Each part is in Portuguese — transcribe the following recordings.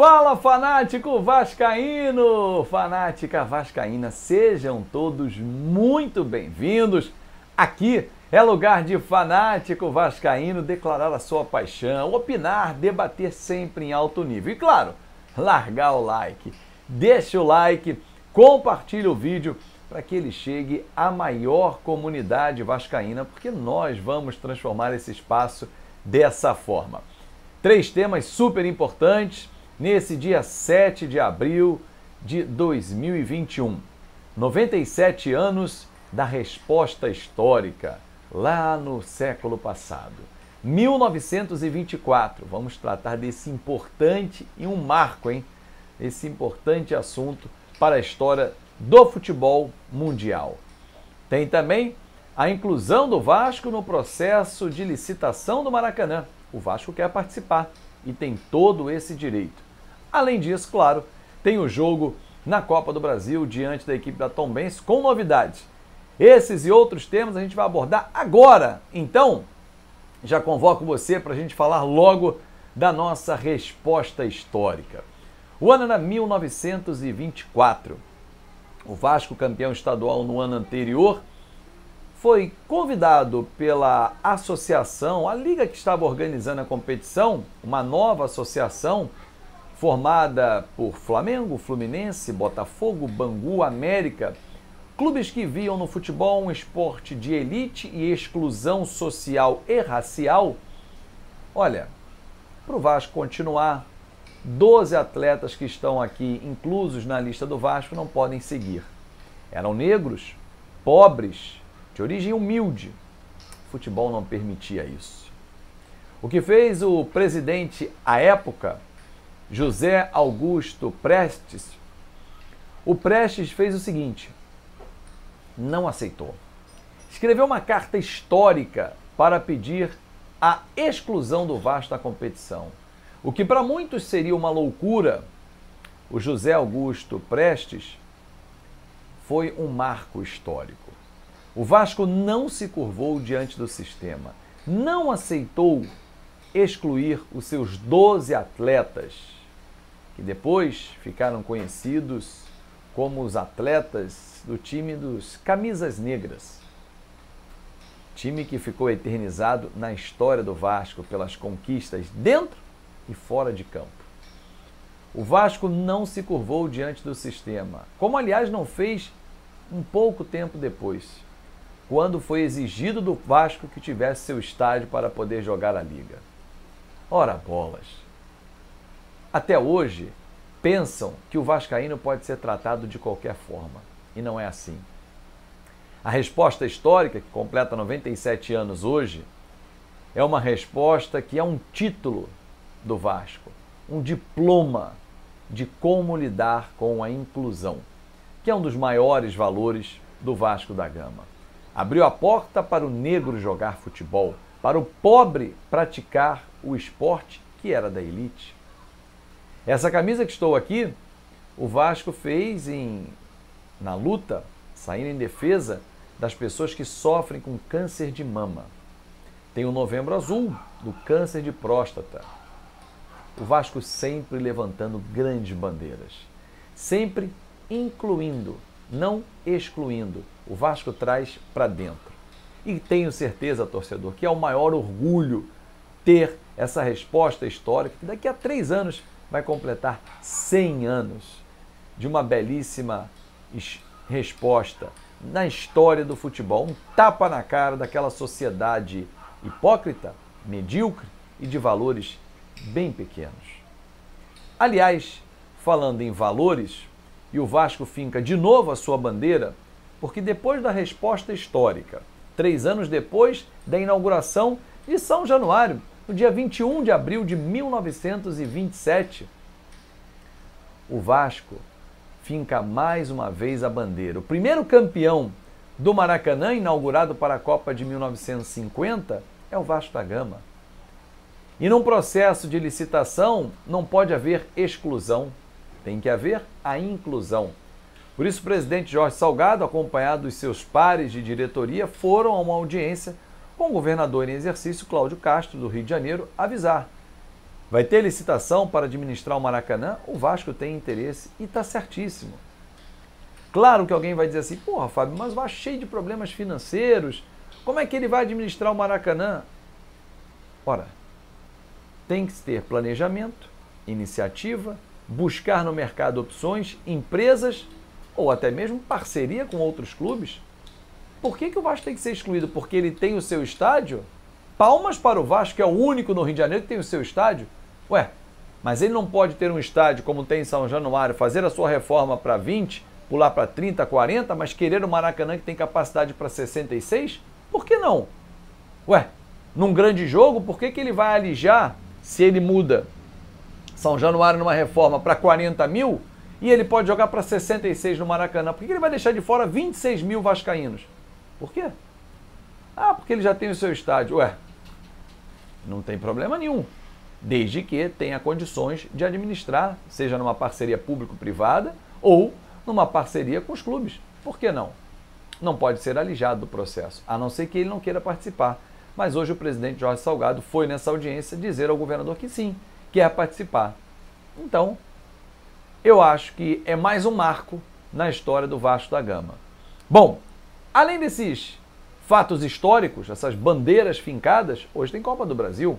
Fala, fanático vascaíno, fanática vascaína, sejam todos muito bem-vindos. Aqui é lugar de fanático vascaíno declarar a sua paixão, opinar, debater sempre em alto nível. E claro, largar o like. Deixa o like, compartilha o vídeo para que ele chegue à maior comunidade vascaína, porque nós vamos transformar esse espaço dessa forma. 3 temas super importantes nesse dia 7 de abril de 2021. 97 anos da resposta histórica, lá no século passado. 1924, vamos tratar desse importante e um marco, hein? Esse importante assunto para a história do futebol mundial. Tem também a inclusão do Vasco no processo de licitação do Maracanã. O Vasco quer participar e tem todo esse direito. Além disso, claro, tem o jogo na Copa do Brasil diante da equipe da Tombense com novidades. Esses e outros temas a gente vai abordar agora. Então, já convoco você para a gente falar logo da nossa resposta histórica. O ano era 1924. O Vasco, campeão estadual no ano anterior, foi convidado pela associação, a liga que estava organizando a competição, uma nova associação formada por Flamengo, Fluminense, Botafogo, Bangu, América, clubes que viam no futebol um esporte de elite e exclusão social e racial. Olha, para o Vasco continuar, 12 atletas que estão aqui inclusos na lista do Vasco não podem seguir. Eram negros, pobres, de origem humilde. O futebol não permitia isso. O que fez o presidente à época, José Augusto Prestes, o Prestes fez o seguinte: não aceitou. Escreveu uma carta histórica para pedir a exclusão do Vasco da competição. O que para muitos seria uma loucura, o José Augusto Prestes foi um marco histórico. O Vasco não se curvou diante do sistema, não aceitou excluir os seus 12 atletas, que depois ficaram conhecidos como os atletas do time dos Camisas Negras. Time que ficou eternizado na história do Vasco pelas conquistas dentro e fora de campo. O Vasco não se curvou diante do sistema, como aliás não fez um pouco tempo depois, quando foi exigido do Vasco que tivesse seu estádio para poder jogar a liga. Ora bolas! Até hoje, pensam que o vascaíno pode ser tratado de qualquer forma, e não é assim. A resposta histórica, que completa 97 anos hoje, é uma resposta que é um título do Vasco, um diploma de como lidar com a inclusão, que é um dos maiores valores do Vasco da Gama. Abriu a porta para o negro jogar futebol, para o pobre praticar o esporte que era da elite. Essa camisa que estou aqui, o Vasco fez na luta, saindo em defesa das pessoas que sofrem com câncer de mama. Tem o Novembro Azul, do câncer de próstata. O Vasco sempre levantando grandes bandeiras, sempre incluindo, não excluindo. O Vasco traz para dentro. E tenho certeza, torcedor, que é o maior orgulho ter essa resposta histórica, que daqui a 3 anos vai completar 100 anos de uma belíssima resposta na história do futebol. Um tapa na cara daquela sociedade hipócrita, medíocre e de valores bem pequenos. Aliás, falando em valores, e o Vasco finca de novo a sua bandeira, porque depois da resposta histórica, 3 anos depois da inauguração de São Januário, no dia 21 de abril de 1927, o Vasco finca mais uma vez a bandeira. O primeiro campeão do Maracanã, inaugurado para a Copa de 1950, é o Vasco da Gama. E num processo de licitação não pode haver exclusão, tem que haver a inclusão. Por isso, o presidente Jorge Salgado, acompanhado dos seus pares de diretoria, foram a uma audiência com o governador em exercício, Cláudio Castro, do Rio de Janeiro, avisar: Vai ter licitação para administrar o Maracanã? O Vasco tem interesse e está certíssimo. Claro que alguém vai dizer assim, porra, Fábio, mas o Vasco é cheio de problemas financeiros, como é que ele vai administrar o Maracanã? Ora, tem que ter planejamento, iniciativa, buscar no mercado opções, empresas ou até mesmo parceria com outros clubes. Por que o Vasco tem que ser excluído? Porque ele tem o seu estádio? Palmas para o Vasco, que é o único no Rio de Janeiro que tem o seu estádio. Ué, mas ele não pode ter um estádio como tem em São Januário, fazer a sua reforma para 20, pular para 30, 40, mas querer o Maracanã que tem capacidade para 66? Por que não? Ué, num grande jogo, por que ele vai alijar se ele muda São Januário numa reforma para 40 mil e ele pode jogar para 66 no Maracanã? Por que ele vai deixar de fora 26 mil vascaínos? Por quê? Ah, porque ele já tem o seu estádio. Ué, não tem problema nenhum, desde que tenha condições de administrar, seja numa parceria público-privada ou numa parceria com os clubes. Por que não? Não pode ser alijado do processo, a não ser que ele não queira participar. Mas hoje o presidente Jorge Salgado foi nessa audiência dizer ao governador que sim, quer participar. Então, eu acho que é mais um marco na história do Vasco da Gama. Bom, além desses fatos históricos, essas bandeiras fincadas, hoje tem Copa do Brasil.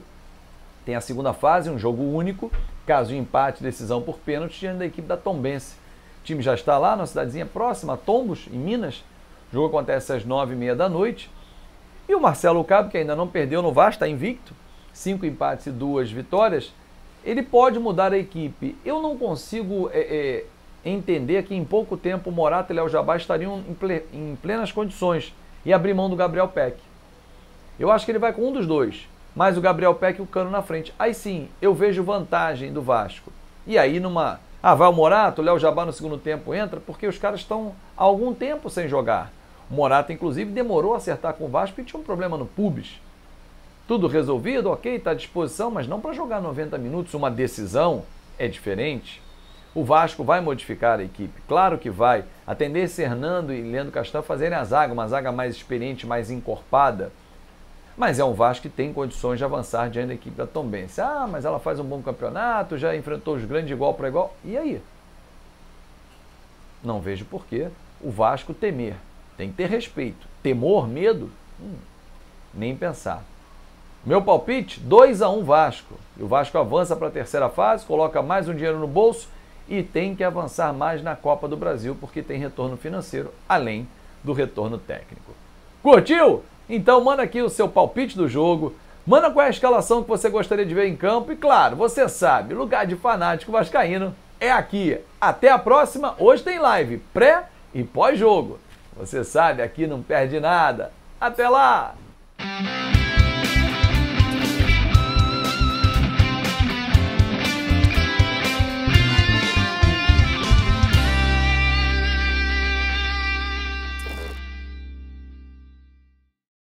Tem a segunda fase, um jogo único, caso de empate, decisão por pênalti, diante da equipe da Tombense. O time já está lá, numa cidadezinha próxima, Tombos, em Minas. O jogo acontece às 9h30 da noite. E o Marcelo Cabo, que ainda não perdeu no Vasco, está invicto, 5 empates e 2 vitórias, ele pode mudar a equipe. Eu não consigo entender que em pouco tempo o Morato e Léo Jabá estariam em plenas condições e abrir mão do Gabriel Peck. Eu acho que ele vai com um dos dois, mas o Gabriel Peck e o Cano na frente. Aí sim, eu vejo vantagem do Vasco. E aí vai o Morato, o Léo Jabá no segundo tempo entra, porque os caras estão há algum tempo sem jogar. O Morato, inclusive, demorou a acertar com o Vasco e tinha um problema no pubis. Tudo resolvido, ok, está à disposição, mas não para jogar 90 minutos. Uma decisão é diferente. O Vasco vai modificar a equipe, claro que vai. A tendência é Hernando e Leandro Castan fazerem a zaga, uma zaga mais experiente, mais encorpada. Mas é um Vasco que tem condições de avançar diante da equipe da Tombense. Ah, mas ela faz um bom campeonato, já enfrentou os grandes de igual para igual. E aí? Não vejo por que o Vasco temer. Tem que ter respeito. Temor, medo? Nem pensar. Meu palpite, 2-1 Vasco. E o Vasco avança para a terceira fase, coloca mais um dinheiro no bolso e tem que avançar mais na Copa do Brasil, porque tem retorno financeiro, além do retorno técnico. Curtiu? Então manda aqui o seu palpite do jogo, manda qual é a escalação que você gostaria de ver em campo e, claro, você sabe, lugar de fanático vascaíno é aqui. Até a próxima, hoje tem live pré e pós-jogo. Você sabe, aqui não perde nada. Até lá!